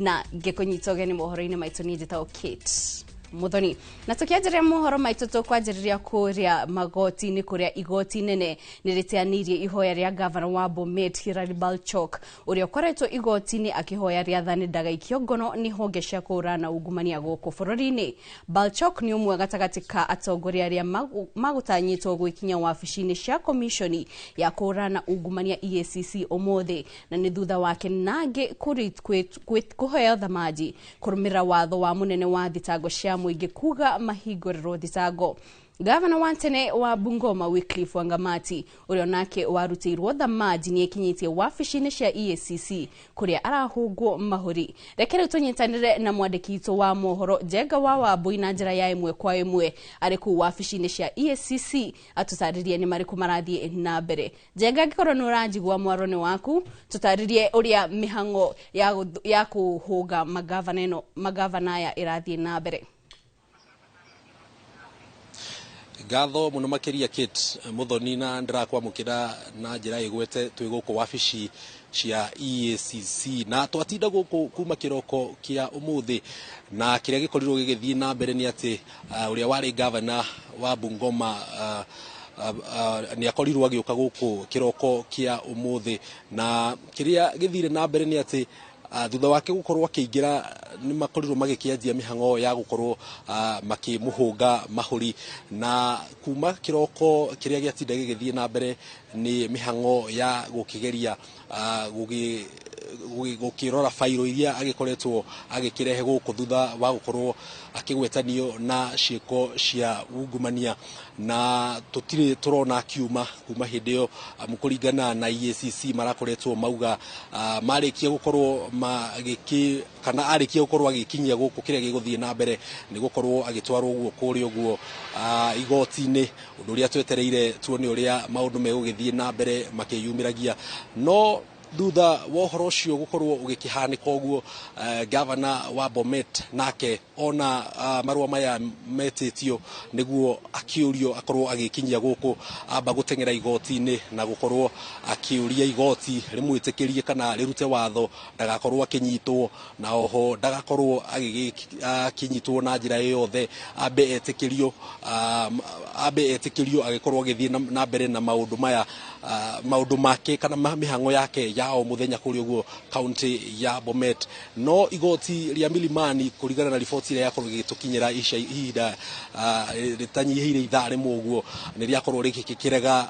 na ngikunyitogeni mohoro-ini maitu ni njitao Kate Muthoni na tukianjiria mohoro maitu tukwanjiriria kuria magoti-ini kuria igoti nene niritianirie ihoya ria governor wa Bomet Hilary Balchok uria ukoretwo igoti-ini akihoya riathani ndagaikio ngono ni honge cia kurana ungumania guku bururi-ini. Balchok ni umwe gatagati ka atongoria aria magutanyitwo gwikinya wabici-ini cia komishoni ya kurana ungumania EACC umuthi na ni thutha wake nangi kuheo thamaji kurumira watho wa munene wa thitango cia muingi kuga mahinguriro thitango. Governor wa tene wa Bungoma Wycliffe Wangamati uria nake warutirwo thamaji ni ekinyitie wabici-ini cia EACC kuria arahungwo mahuri. Rekere tunyitanire na mwandiki witũ wa mohoro Njenga wa Wambui na njira ya imwe kwa imwe ari ku wabici-ini cia EACC atutaririe ni mariku marathie na mbere. Njenga ngikoro nuranjigwa mwarone waku tutaririe uria mihango ya kuhunga magavana ya irathie na mbere. Gatho muno makiria Kate Muthoni na ndirakwamukira na njira igwete twiguko wabici cia EACC na twatinda guku kuma kiroko kia umuthi na kiria gikorirwo gigithii na mbere ni ati uria wari governor wa Bungoma ni akorirwo agiuka guku kiroko kia umuthi na kiria githire na mbere ni ati thutha wake gukorwo akiingira ni makorirwo magikianjia mihango ya gukorwo makimuhunga mahuri na kuma kiroko kiria giatinda gigithie na mbere ni mihango ya gukigeria gukirora fairo iria agikoretwo agikirehe guku thutha wa gukorwo akigwetanio na ciiko cia ungumania na tutire turona kiuma kuma hindio mukuringana na EACC marakoretwo mauga marikia gukorwo magiki kana arikia gukorwo agikinyia guku kiria giguthie na mbere ni gukorwo agitwarwo guo kuri uguo igoti-ini undu uria twetereire tuone uria maundu megugithie na mbere makiyumiragia no thutha wa uhoro ucio gukorwo ugikihanika uguo governor wa Bomet nake ona marua maya metitio niguo akiurio akorwo agikinyia guku amba gutengera igoti-ini na gukorwo akiuria igoti rimwitikirie kana rirute watho ndagakorwo akinyitwo na oho ndagakorwo agikinyitwo na njira yothe ambe etikirio agikorwo agithie na mbere na maundu maya maundu make kana mihango yake ya o muthenya kuri uguo county ya Bomet no igoti ria Milimani kurigana na riboti iria yakorwo gitukinyira ihinda ritanyihire ithaa rimwe uguo ni riakorwo rikikirega